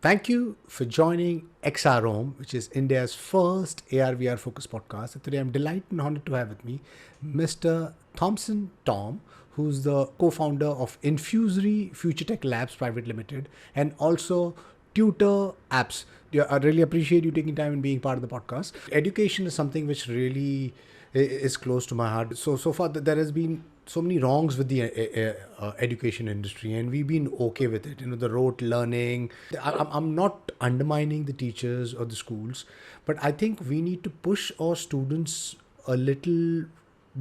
Thank you for joining XROM, which is India's first AR/VR focused podcast. And today I'm delighted and honored to have with me Mr. Thomson Tom, who's the co-founder of Infusory Future Tech Labs Private Limited and also Tutar apps. Yeah, I really appreciate you taking time and being part of the podcast. Education is something which really is close to my heart. So far there has been so many wrongs with the education industry, and we've been okay with it. The rote learning. I'm not undermining the teachers or the schools, but I think we need to push our students a little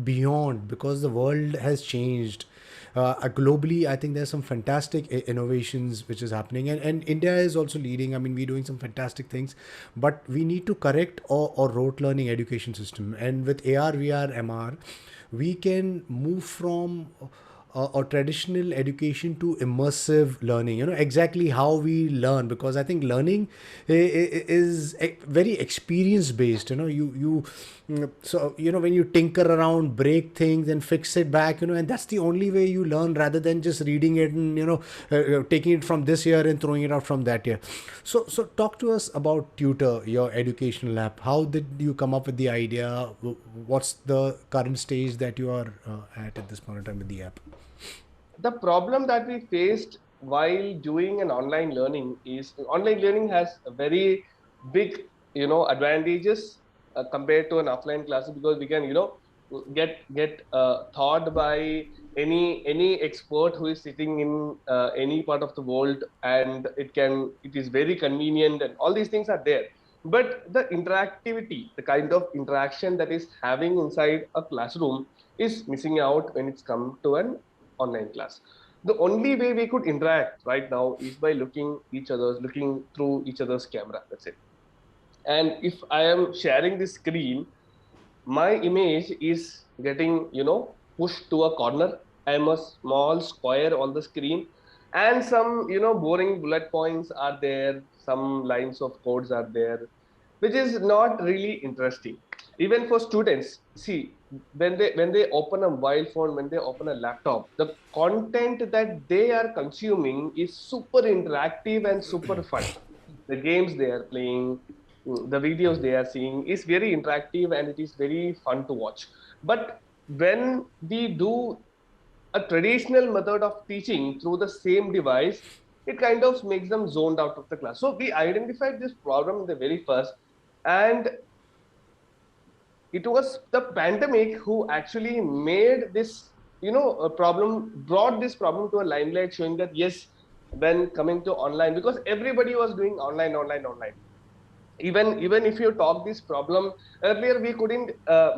beyond because the world has changed. Globally, I think there's some fantastic innovations which is happening, and India is also leading. I mean, we're doing some fantastic things, but we need to correct our rote learning education system. And with AR, VR, MR, we can move from or traditional education to immersive learning, exactly how we learn, because I think learning is very experience based. So when you tinker around, break things and fix it back, and that's the only way you learn, rather than just reading it and taking it from this year and throwing it out from that year. So talk to us about Tutor, your educational app. How did you come up with the idea? What's the current stage that you are at this point in time with the app? The problem that we faced while doing an online learning is online learning has a very big advantages compared to an offline class, because we can get taught by any expert who is sitting in any part of the world, and it is very convenient, and all these things are there. But the interactivity, the kind of interaction that is having inside a classroom, is missing out when it's come to an online class. The only way we could interact right now is by looking through each other's camera. That's it. And if I am sharing the screen, my image is getting pushed to a corner. I'm a small square on the screen, and some boring bullet points are there, some lines of codes are there, which is not really interesting. Even for students, see, when they open a mobile phone, when they open a laptop, the content that they are consuming is super interactive and super fun. The games they are playing, the videos they are seeing is very interactive, and it is very fun to watch. But when we do a traditional method of teaching through the same device, it kind of makes them zoned out of the class. So we identified this problem in the very first, and it was the pandemic who actually made this a problem, brought this problem to a limelight, showing that yes, when coming to online, because everybody was doing online. Even if you talk this problem earlier, we couldn't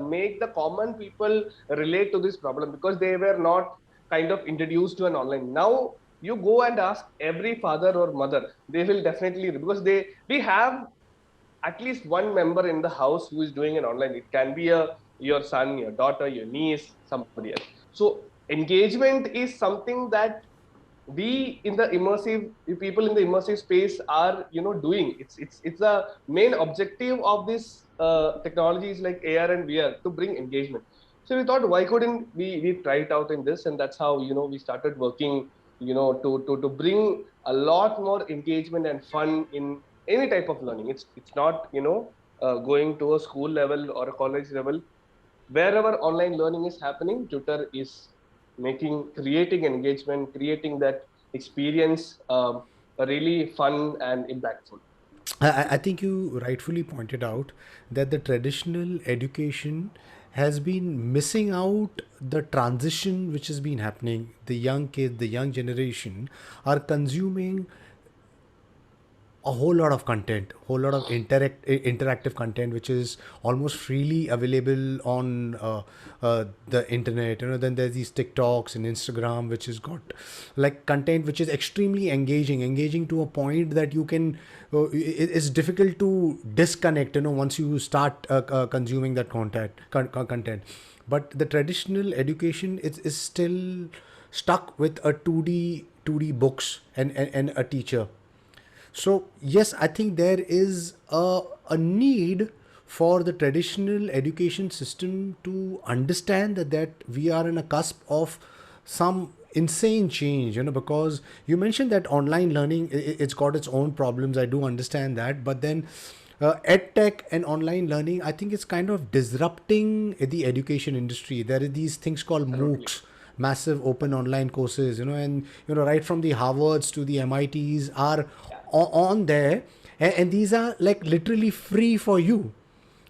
make the common people relate to this problem because they were not kind of introduced to an online. Now you go and ask every father or mother, they will definitely, because we have at least one member in the house who is doing an online. It can be your son, your daughter, your niece, somebody else. So engagement is something that we in the immersive people in the immersive space are doing. It's the main objective of this technologies like AR and VR, to bring engagement. So we thought, why couldn't we try it out in this, and that's how we started working to bring a lot more engagement and fun in any type of learning. It's not going to a school level or a college level. Wherever online learning is happening, Tutor is creating engagement, creating that experience, really fun and impactful. I think you rightfully pointed out that the traditional education has been missing out the transition which has been happening. The young kids, the young generation are consuming a whole lot of content, whole lot of interactive content, which is almost freely available on the internet. Then there's these TikToks and Instagram, which has got like content which is extremely engaging to a point that you can. It's difficult to disconnect. Once you start consuming that content. But the traditional education is still stuck with a 2D books and a teacher. So yes, I think there is a need for the traditional education system to understand that we are in a cusp of some insane change, because you mentioned that online learning, it's got its own problems. I do understand that, but then ed tech and online learning, I think it's kind of disrupting the education industry. There are these things called Absolutely. MOOCs, massive open online courses, and right from the Harvards to the MITs are Yeah. on there, and these are like literally free for you.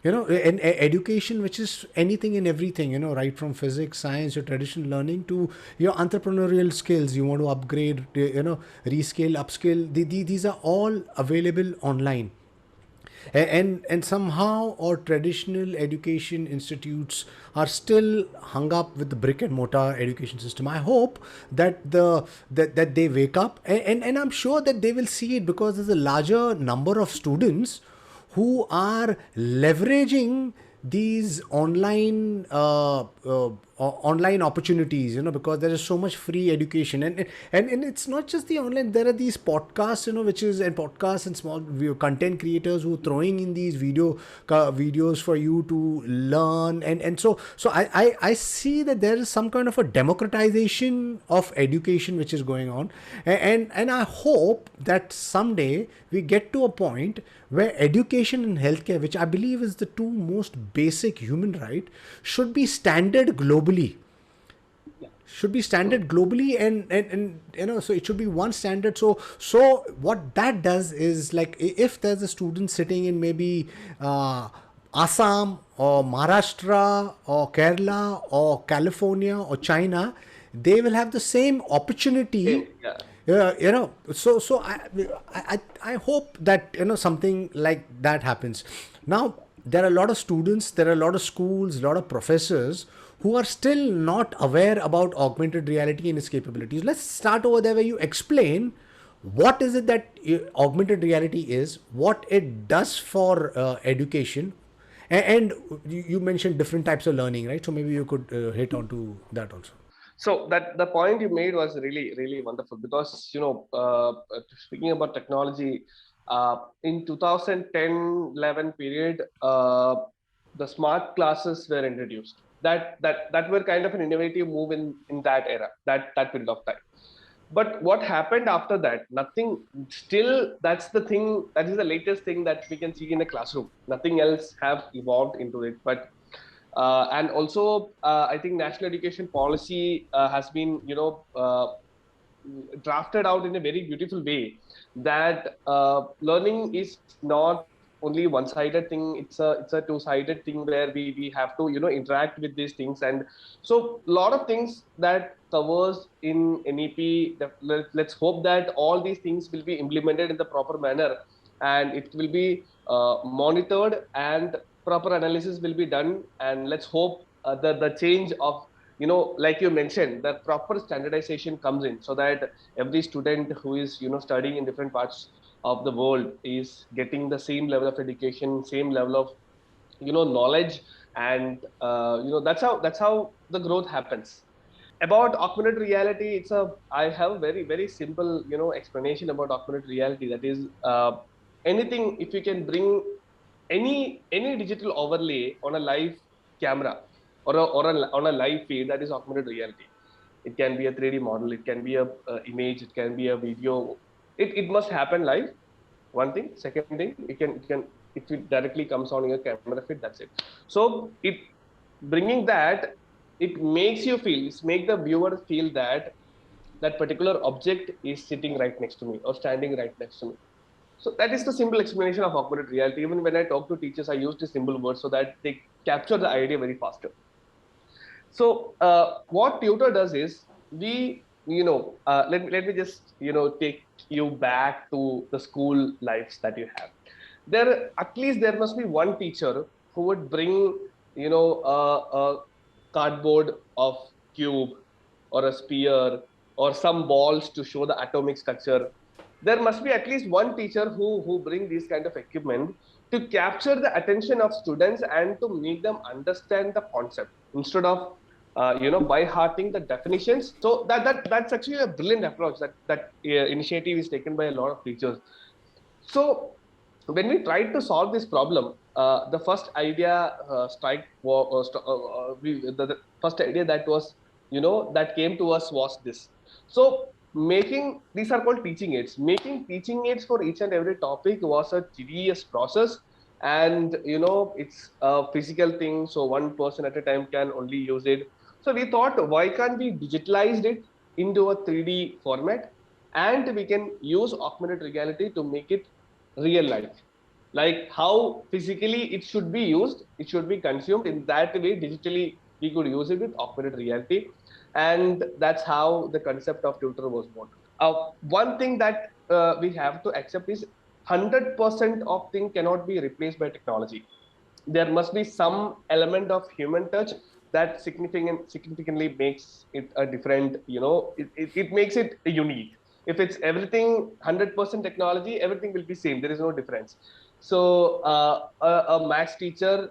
And education, which is anything and everything, right from physics, science, your traditional learning to your entrepreneurial skills. You want to upgrade, rescale, upskill. These are all available online. And somehow our traditional education institutes are still hung up with the brick and mortar education system. I hope that they wake up, and I'm sure that they will see it, because there's a larger number of students who are leveraging these online opportunities, because there is so much free education. And it's not just the online. There are these podcasts, which is, and podcasts and small content creators who are throwing in these videos for you to learn. And so I see that there is some kind of a democratization of education which is going on. And I hope that someday we get to a point where education and healthcare, which I believe is the two most basic human right, should be standard globally. Yeah. Should be True. standard globally, and so it should be one standard. So what that does is, like, if there's a student sitting in maybe Assam or Maharashtra or Kerala or California or China, they will have the same opportunity. Same. Yeah. So I hope that something like that happens. Now there are a lot of students, there are a lot of schools, a lot of professors who are still not aware about augmented reality and its capabilities. Let's start over there, where you explain what is it that augmented reality is, what it does for education, and you mentioned different types of learning, right? So maybe you could hit on to that also. So that the point you made was really, really wonderful, because speaking about technology, in 2010-11 period, the smart classes were introduced. That were kind of an innovative move in that era, that period of time. But what happened after that? Nothing. Still, that's the thing. That is the latest thing that we can see in the classroom. Nothing else have evolved into it. But and also, I think national education policy has been, drafted out in a very beautiful way, that learning is not only one sided thing. It's a two sided thing, where we have to interact with these things. And so a lot of things that covers in NEP. Let's hope that all these things will be implemented in the proper manner, and it will be monitored, and proper analysis will be done. And let's hope the change of, like you mentioned, the proper standardization comes in, so that every student who is studying in different parts of the world is getting the same level of education, same level of knowledge. And that's how the growth happens. About augmented reality, I have a very, very simple explanation about augmented reality. That is, anything, if you can bring any digital overlay on a live camera, on a live feed, that is augmented reality. It can be a 3D model, it can be a image, it can be a video. It must happen live. One thing. Second thing, it can if it directly comes on your camera feed, that's it. So it bringing that, it makes you feel, it make the viewer feel that that particular object is sitting right next to me or standing right next to me. So that is the simple explanation of augmented reality. Even when I talk to teachers, I use the simple words so that they capture the idea very faster. So what Tutor does is, let me just take you back to the school lives that you have. There, at least there must be one teacher who would bring a cardboard of cube or a sphere or some balls to show the atomic structure. There must be at least one teacher who bring these kind of equipment to capture the attention of students and to make them understand the concept, instead of by hearting the definitions. So that's actually a brilliant approach. That initiative is taken by a lot of teachers. So when we tried to solve this problem, the first idea the first idea that was that came to us was this. So making, these are called teaching aids. Making teaching aids for each and every topic was a tedious process, and it's a physical thing, so one person at a time can only use it. So we thought, why can't we digitalize it into a 3D format, and we can use augmented reality to make it real life, like how physically it should be used, it should be consumed. In that way, digitally we could use it with augmented reality, and that's how the concept of tutor was born. One thing that we have to accept is 100% of thing cannot be replaced by technology. There must be some element of human touch that significantly makes it a different, it makes it unique. If it's everything 100% technology, everything will be same, there is no difference. So a maths teacher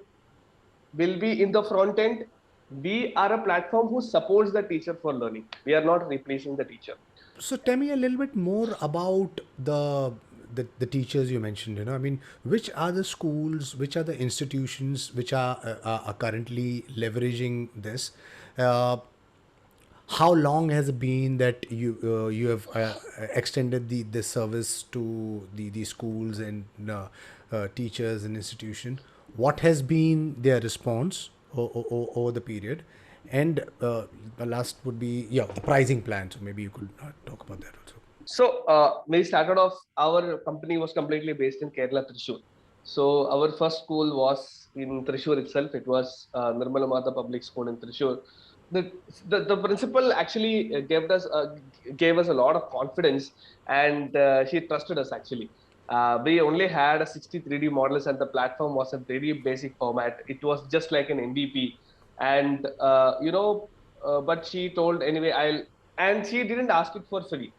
will be in the front end. We are a platform who supports the teacher for learning. We are not replacing the teacher. So tell me a little bit more about the teachers you mentioned. I mean, which are the schools, which are the institutions which are currently leveraging this? Uh, how long has it been that you have extended the service to the schools and teachers and institution? What has been their response over the period? And the last would be, yeah, the pricing plan. So maybe you could talk about that also. So we started off. Our company was completely based in Kerala, Thrissur. So our first school was in Thrissur itself. It was Nirmala Mata Public School in Thrissur. The, the principal actually gave us a lot of confidence, and she trusted us actually. We only had a 63D models, and the platform was a very basic format. It was just like an MVP, and but she told anyway. And she didn't ask it for free.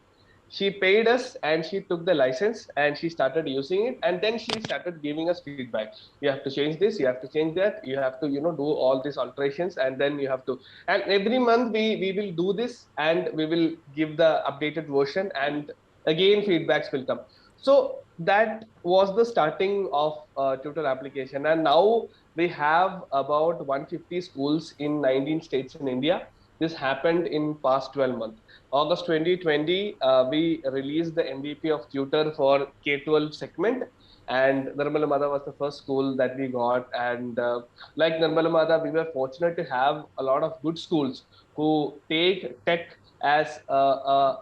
She paid us, and she took the license, and she started using it, and then she started giving us feedback. You have to change this, you have to change that, you have to do all these alterations, and then you have to, and every month we will do this, and we will give the updated version, and again feedbacks will come. So that was the starting of tutor application, and now we have about 150 schools in 19 states in India. This happened in past 12 months. August 2020, we released the MVP of Tutor for K-12 segment, and Nirmala Mata was the first school that we got. And like Nirmala Mata, we were fortunate to have a lot of good schools who take tech as a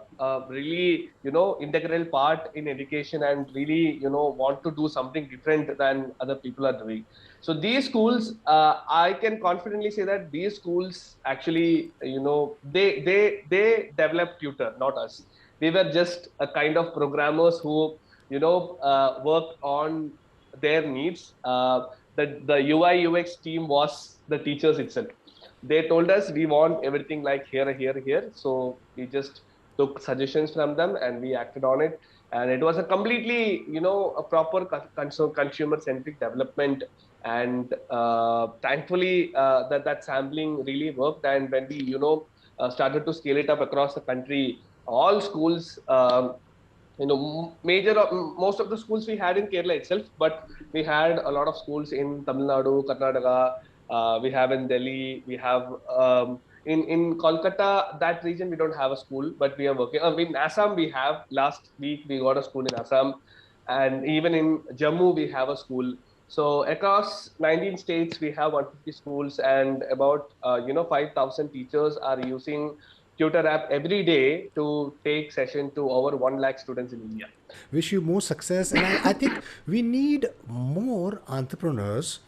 really integral part in education, and really want to do something different than other people are doing. So these schools, I can confidently say that these schools actually, they developed Tutor, not us. We were just a kind of programmers who worked on their needs. The UI UX team was the teachers itself. They told us we want everything like here, here, here. So we just took suggestions from them, and we acted on it. And it was a completely, a proper consumer centric development. And thankfully, that sampling really worked. And when we, started to scale it up across the country, all schools, most of the schools we had in Kerala itself, but we had a lot of schools in Tamil Nadu, Karnataka. We have in Delhi. We have in Kolkata, that region we don't have a school, but we are working. In Assam we have. Last week we got a school in Assam, and even in Jammu we have a school. So across 19 states we have 150 schools, and about 5,000 teachers are using Tutor app every day to take session to over 1 lakh students in India. Wish you more success. And I think we need more entrepreneurs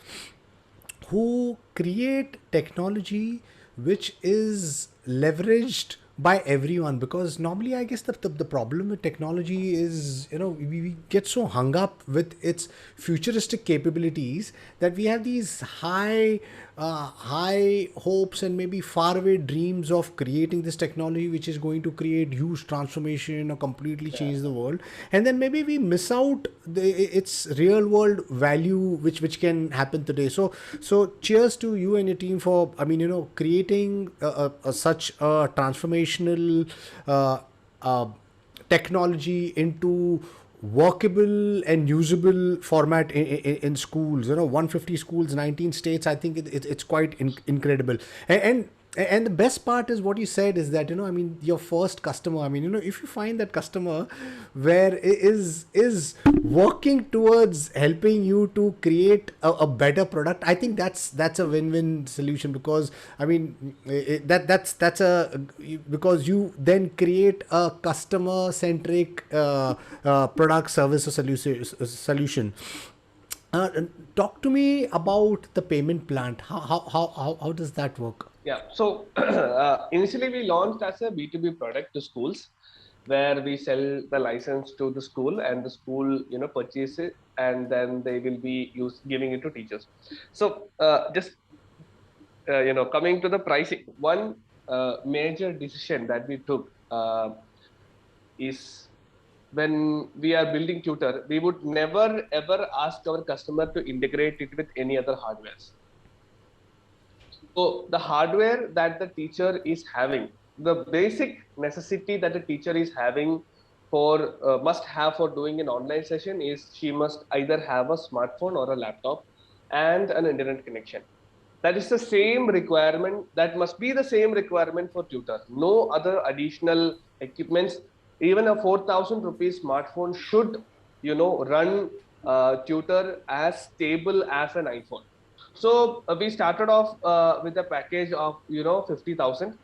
who create technology which is leveraged by everyone, because normally I guess the problem with technology is we get so hung up with its futuristic capabilities that we have these high hopes and maybe faraway dreams of creating this technology which is going to create huge transformation or completely change the world, and then maybe we miss out its real world value which can happen today. So cheers to you and your team for creating such a transformational technology into workable and usable format in schools. 150 schools, 19 states. I think it's quite incredible. And And the best part is what you said is that, I mean, your first customer, I mean, if you find that customer where is working towards helping you to create a better product, I think that's a win-win solution. Because I mean, that's a, because you then create a customer centric product, service, or solution. Talk to me about the payment plan. How does that work? Yeah. So initially we launched as a B2B product to schools, where we sell the license to the school and the school, purchase it, and then they will be giving it to teachers. So just coming to the pricing, one major decision that we took is when we are building Tutor, we would never ever ask our customer to integrate it with any other hardwares. So the hardware that the teacher is having, the basic necessity that the teacher is having for must have for doing an online session is she must either have a smartphone or a laptop and an internet connection. That is the same requirement. That must be the same requirement for Tutor. No other additional equipments. Even a 4,000 rupees smartphone should, run Tutor as stable as an iPhone. So we started off with a package of 50,000,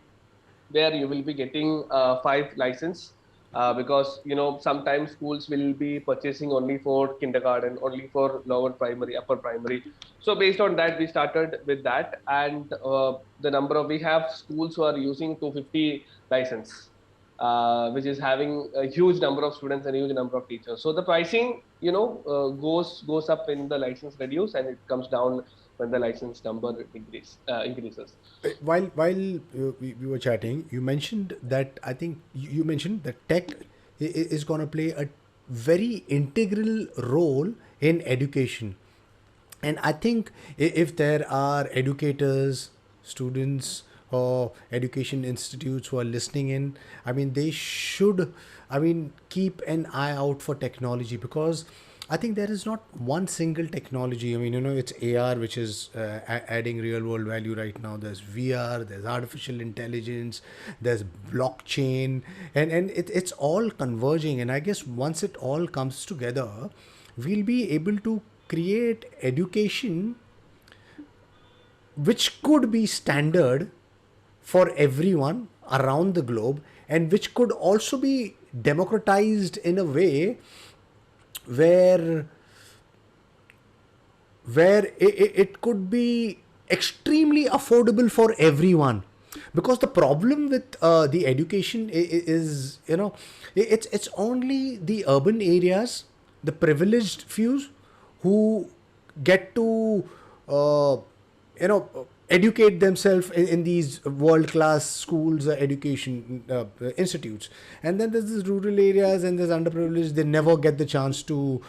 where you will be getting 5 license, because sometimes schools will be purchasing only for kindergarten, only for lower primary, upper primary. So based on that, we started with that, and the number of we have schools who are using 250 license, which is having a huge number of students and a huge number of teachers. So the pricing, goes up when the license reduce, and it comes down when the license number increases. While we were chatting, you mentioned that, I think you mentioned that tech is going to play a very integral role in education. And I think if there are educators, students, or education institutes who are listening in, I mean, they should, I mean, keep an eye out for technology. Because I think there is not one single technology. I mean, it's AR, which is adding real world value right now. There's VR, there's artificial intelligence, there's blockchain, and it's all converging. And I guess once it all comes together, we'll be able to create education which could be standard for everyone around the globe, and which could also be democratized in a way where it could be extremely affordable for everyone. Because the problem with the education is, it's only the urban areas, the privileged few, who get to uh, educate themselves in these world class schools, education institutes. And then there's these rural areas and there's underprivileged, they never get the chance to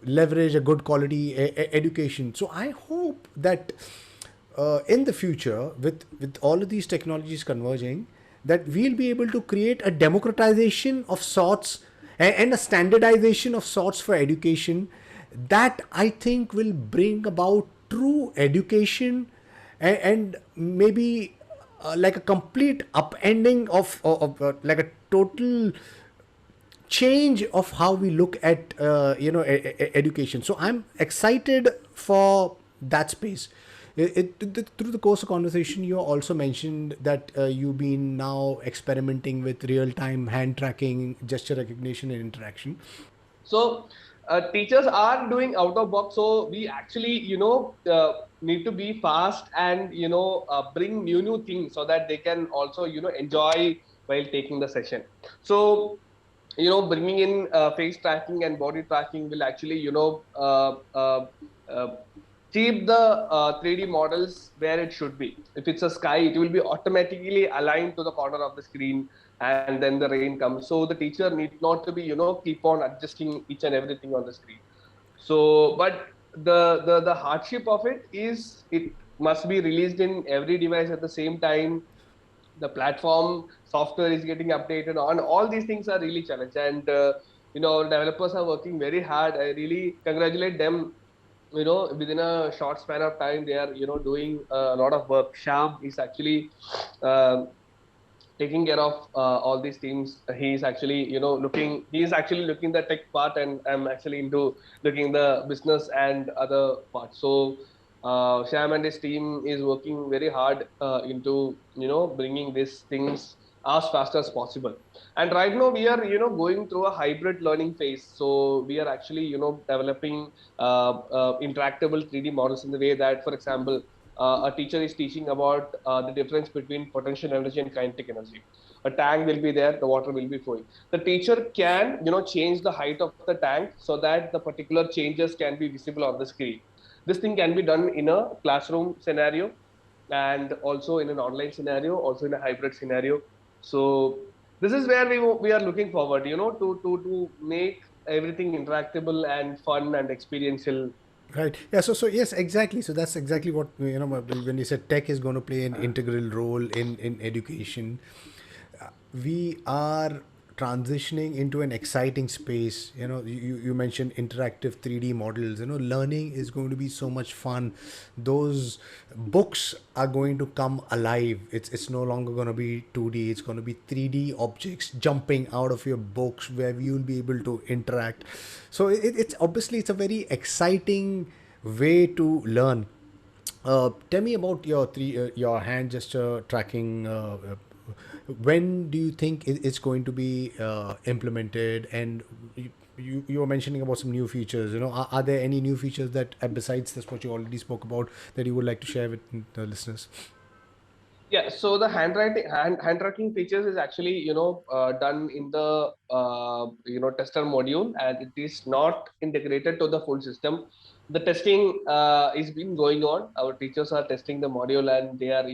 leverage a good quality education. So I hope that in the future, with all of these technologies converging, that we'll be able to create a democratization of sorts, and a standardization of sorts for education, that I think will bring about true education, and maybe like a complete upending of like a total change of how we look at education. So I'm excited for that space. Through the course of conversation, you also mentioned that you've been now experimenting with real-time hand tracking, gesture recognition, and interaction. So teachers are doing out of box. So we actually, need to be fast and bring new things so that they can also enjoy while taking the session. So bringing in face tracking and body tracking will actually keep the 3D models where it should be. If it's a sky, it will be automatically aligned to the corner of the screen, and then the rain comes. So the teacher need not to be, keep on adjusting each and everything on the screen. So, but the hardship of it is it must be released in every device at the same time. The platform software is getting updated on. All these things are really challenging, and developers are working very hard. I really congratulate them within a short span of time, they are doing a lot of work. Shyam is actually um, taking care of all these teams. He's actually looking, he's actually looking the tech part, and I'm actually into looking the business and other parts. So Sham and his team is working very hard into bringing these things as fast as possible. And right now we are going through a hybrid learning phase. So we are actually developing interactable 3D models in the way that, for example, a teacher is teaching about the difference between potential energy and kinetic energy. A tank will be there, the water will be flowing. The teacher can change the height of the tank so that the particular changes can be visible on the screen. This thing can be done in a classroom scenario, and also in an online scenario, also in a hybrid scenario. So this is where we are looking forward, to make everything interactable and fun and experiential. Right. Yeah. So yes, exactly. So that's exactly what when you said tech is going to play an integral role in education. We are transitioning into an exciting space. You mentioned interactive 3D models. Learning is going to be so much fun. Those books are going to come alive. It's no longer going to be 2D. It's going to be 3D objects jumping out of your books where you'll be able to interact. So it's obviously it's a very exciting way to learn. Tell me about your hand gesture tracking. When do you think it's going to be implemented? And you were mentioning about some new features. Are there any new features that besides this what you already spoke about that you would like to share with the listeners? Yeah, so the hand tracking features is actually done in the tester module, and it is not integrated to the full system. The testing is been going on. Our teachers are testing the module, and they are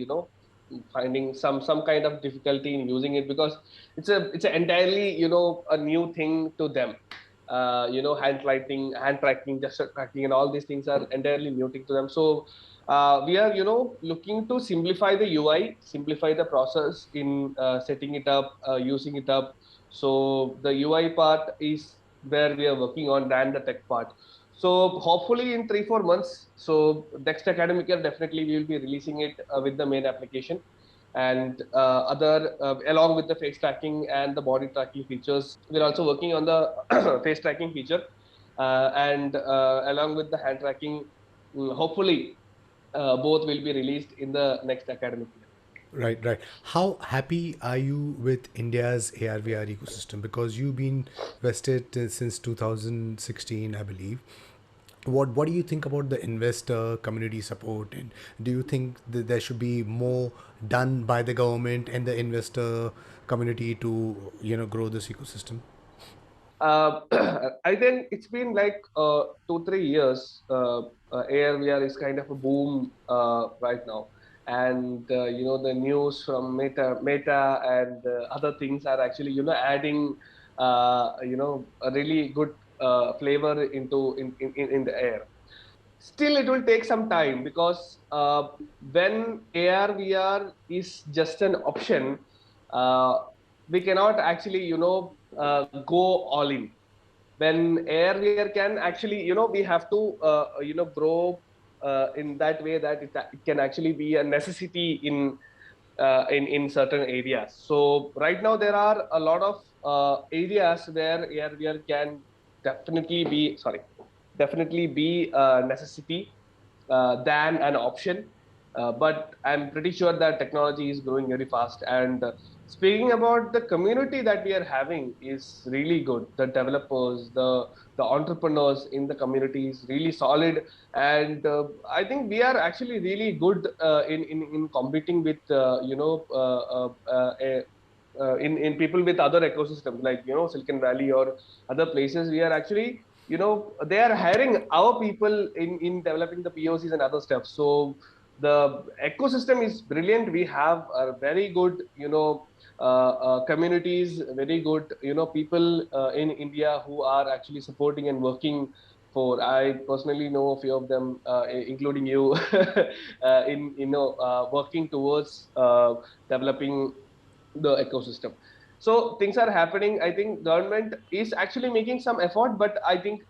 finding some kind of difficulty in using it, because it's a entirely a new thing to them. Hand tracking, gesture tracking, and all these things are entirely new thing to them. So we are looking to simplify the UI, simplify the process in setting it up, using it up. So the UI part is where we are working on than the tech part. So hopefully in 3-4 months, so next academic year definitely we will be releasing it with the main application, and other along with the face tracking and the body tracking features. We're also working on the face tracking feature, and along with the hand tracking. Hopefully both will be released in the next academic year. Right, right. How happy are you with India's AR/VR ecosystem? Because you've been vested since 2016, I believe. What do you think about the investor community support, and do you think that there should be more done by the government and the investor community to grow this ecosystem? Uh, I think it's been like 2-3 years. AR/VR is kind of a boom right now, and the news from Meta and other things are actually adding a really good flavor into in the air. Still, it will take some time, because when AR/VR is just an option, uh, we cannot actually go all in. When AR/VR can actually we have to grow in that way that it can actually be a necessity in certain areas. So right now there are a lot of areas where AR/VR can definitely be sorry definitely be a necessity than an option. But I'm pretty sure that technology is growing very fast. And speaking about the community that we are having is really good. The developers, the entrepreneurs in the community is really solid, and I think we are actually really good in competing with in people with other ecosystems like Silicon Valley or other places. We are actually they are hiring our people in developing the POCs and other stuff. So the ecosystem is brilliant. We have a very good communities, very good people in India who are actually supporting and working for. I personally know a few of them, including you, in working towards developing the ecosystem. So things are happening. I think government is actually making some effort, but I think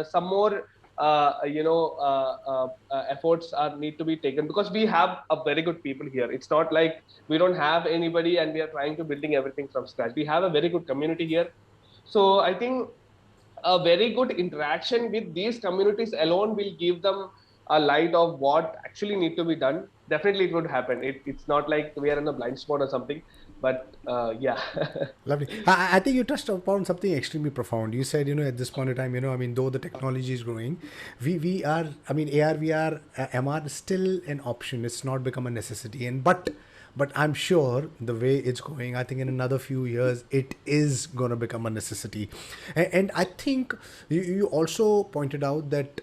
some more efforts are need to be taken, because we have a very good people here. It's not like we don't have anybody and we are trying to building everything from scratch. We have a very good community here. So I think a very good interaction with these communities alone will give them a light of what actually need to be done. Definitely it would happen. It's not like we are in a blind spot or something, but yeah. Lovely. I think you touched upon something extremely profound. You said, at this point in time, I mean, though the technology is growing, we are, I mean, AR, VR, MR is still an option. It's not become a necessity. But I'm sure the way it's going, I think in another few years, it is going to become a necessity. And I think you also pointed out that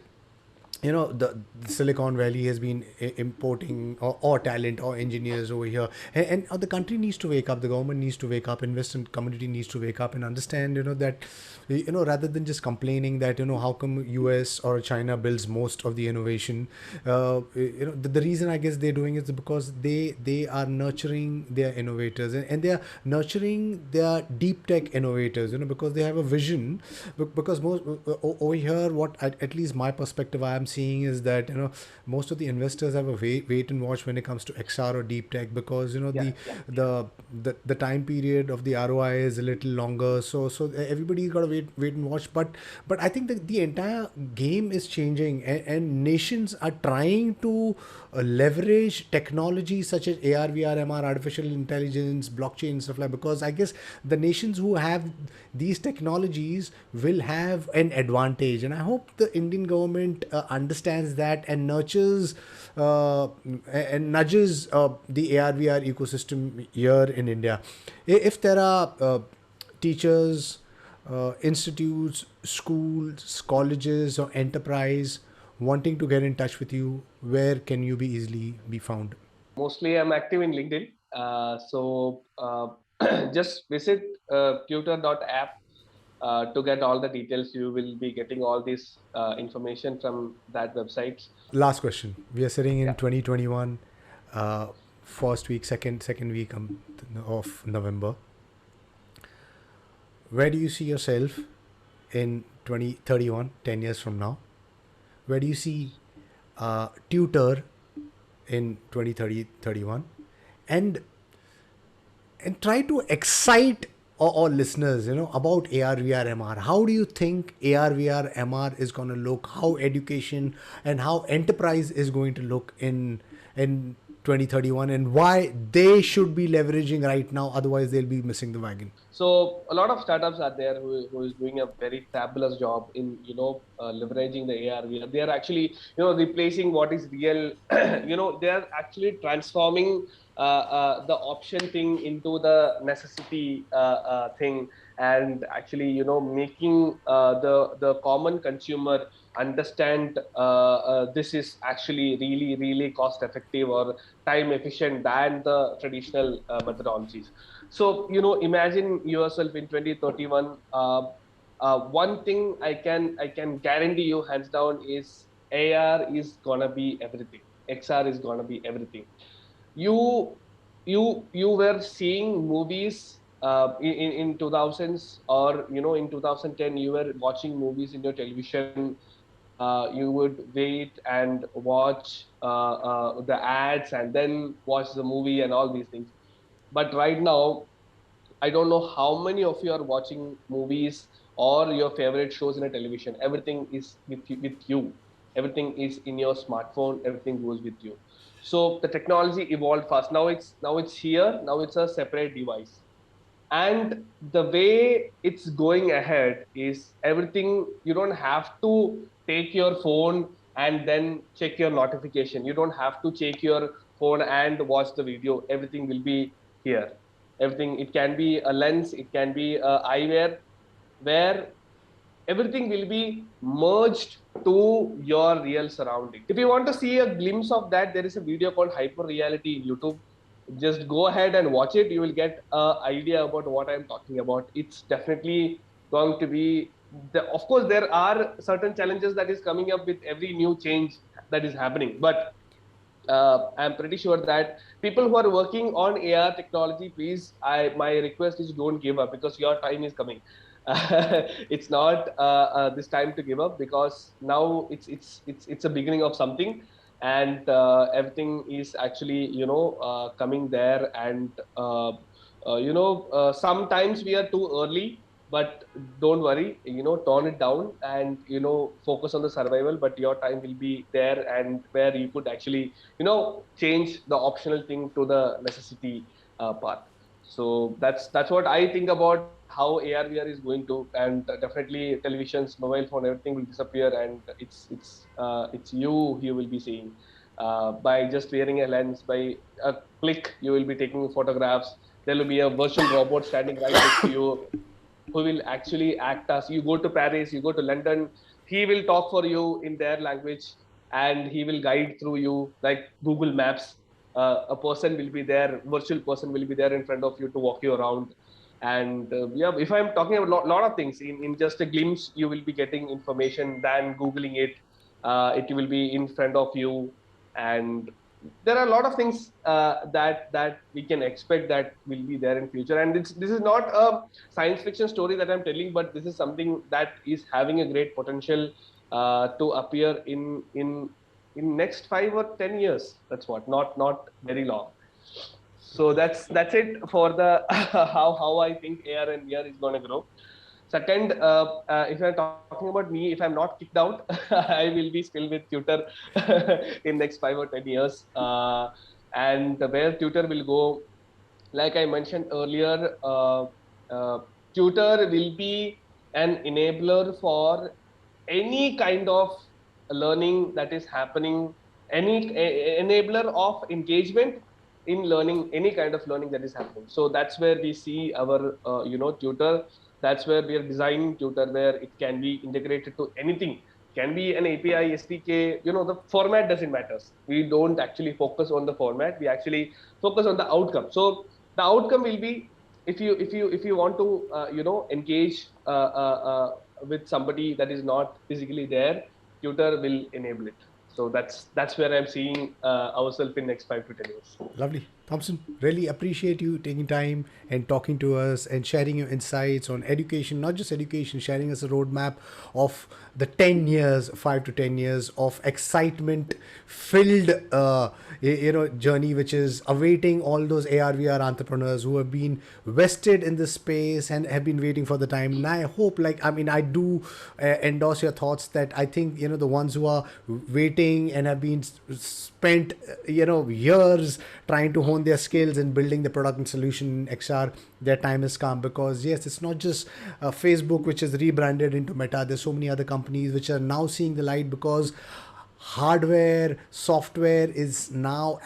the Silicon Valley has been importing or talent or engineers over here, and the country needs to wake up, the government needs to wake up, investment community needs to wake up and understand that rather than just complaining that how come US or China builds most of the innovation, the reason I guess they're doing is because they are nurturing their innovators, and they are nurturing their deep tech innovators, because they have a vision. Because most over here, what at least my perspective I am seeing is that most of the investors have a wait and watch when it comes to XR or deep tech, because Yeah, the time period of the ROI is a little longer, so everybody's got to wait and watch. But I think that the entire game is changing, and nations are trying to leverage technology such as AR, VR, MR, artificial intelligence, blockchain, stuff like, because I guess the nations who have these technologies will have an advantage, and I hope the Indian government understands that and nurtures and nudges the AR, VR ecosystem here in India. If there are teachers, institutes, schools, colleges, or enterprise wanting to get in touch with you, where can you be easily be found? mostly I'm active in LinkedIn. So just visit tutor.app to get all the details. You will be getting all this information from that website. Last question. We are sitting in Yeah. 2021, uh, first week, second week of November. Where do you see yourself in 2031, 10 years from now? Where do you see Tutor in 2031? And try to excite our listeners, about AR, VR, MR. How do you think AR, VR, MR is going to look? How education and how enterprise is going to look in 2031, and why they should be leveraging right now? Otherwise, they'll be missing the wagon. So a lot of startups are there who is doing a very fabulous job in leveraging the AR VR. They are actually replacing what is real. They are actually transforming the option thing into the necessity thing, and actually making the common consumer understand this is actually really cost effective or time efficient than the traditional methodologies. So imagine yourself in 2031. One thing I can guarantee you hands down is AR is gonna be everything. XR is gonna be everything. You you were seeing movies in 2000s, or in 2010 you were watching movies in your television. You would wait and watch the ads and then watch the movie and all these things. But right now, I don't know how many of you are watching movies or your favorite shows in a television. Everything is with you. Everything is in your smartphone. Everything goes with you. So the technology evolved fast. Now it's here. Now it's a separate device. And the way it's going ahead is everything. You don't have to take your phone and then check your notification. You don't have to check your phone and watch the video. Everything will be here. Everything, it can be a lens, it can be a eyewear, where everything will be merged to your real surrounding. If you want to see a glimpse of that, there is a video called Hyper Reality in YouTube. Just go ahead and watch it. You will get an idea about what I'm talking about. It's definitely going to be of course, there are certain challenges that is coming up with every new change that is happening, but I'm pretty sure that people who are working on AR technology, please, my request is don't give up, because your time is coming. It's not this time to give up, because now it's a beginning of something, and everything is actually coming there. And sometimes we are too early, but don't worry, tone it down, and focus on the survival. But your time will be there, and where you could actually change the optional thing to the necessity part. So that's what I think about how AR VR is going to. And definitely televisions, mobile phone, everything will disappear, and it's you will be seeing, by just wearing a lens. By a click, you will be taking photographs. There will be a virtual robot standing right next to you, who will actually act as you. Go to Paris, you go to London, he will talk for you in their language, and he will guide through you like Google Maps. A person will be there, virtual person will be there in front of you to walk you around. And yeah, if I'm talking about lot of things, in just a glimpse, you will be getting information than Googling it. It will be in front of you. And there are a lot of things that we can expect that will be there in future. And this is not a science fiction story that I'm telling, but this is something that is having a great potential to appear in next 5 or 10 years. That's what, not very long. So that's it for the how I think AR and VR is going to grow. Second, if I'm talking about me, if I'm not kicked out, I will be still with Tutor in next 5 or 10 years. And where Tutor will go, like I mentioned earlier, uh, Tutor will be an enabler for any kind of learning that is happening, any enabler of engagement in learning, any kind of learning that is happening. So that's where we see our Tutor. That's where we are designing Tutor, where it can be integrated to anything. Can be an API, SDK. The format doesn't matter. We don't actually focus on the format. We actually focus on the outcome. So the outcome will be, if you want to engage with somebody that is not physically there, Tutor will enable it. So that's where I'm seeing ourselves in next 5 to 10 years. Lovely. Thompson, really appreciate you taking time and talking to us and sharing your insights on education, not just education, sharing us a roadmap of the 10 years, 5 to 10 years of excitement filled, journey, which is awaiting all those AR, VR entrepreneurs who have been vested in this space and have been waiting for the time. And I hope, I do endorse your thoughts that I think, the ones who are waiting and have been spent, years trying to hone their skills in building the product and solution in XR, their time has come. Because yes, it's not just Facebook which is rebranded into Meta. There's so many other companies which are now seeing the light, because hardware, software is now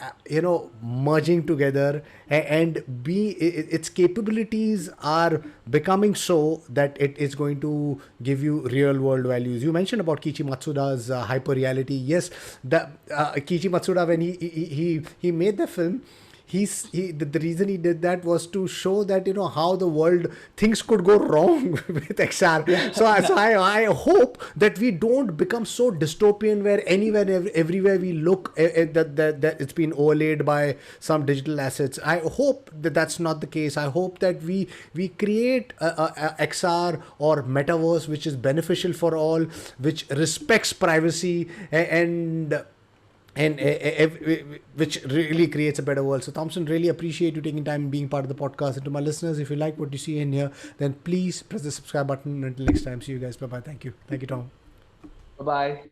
merging together, and its capabilities are becoming so that it is going to give you real world values. You mentioned about Kiichi Matsuda's hyper reality. Yes, the Kiichi Matsuda, when he made the film, the reason he did that was to show that how the world, things could go wrong with XR. I hope that we don't become so dystopian where anywhere everywhere we look, that it's been overlaid by some digital assets. I hope that that's not the case. I hope that we create a XR or metaverse which is beneficial for all, which respects privacy, and which really creates a better world. So Thompson, really appreciate you taking time and being part of the podcast. And to my listeners, if you like what you see in here, then please press the subscribe button. Until next time, see you guys. Bye bye. Thank you, Tom. Bye bye.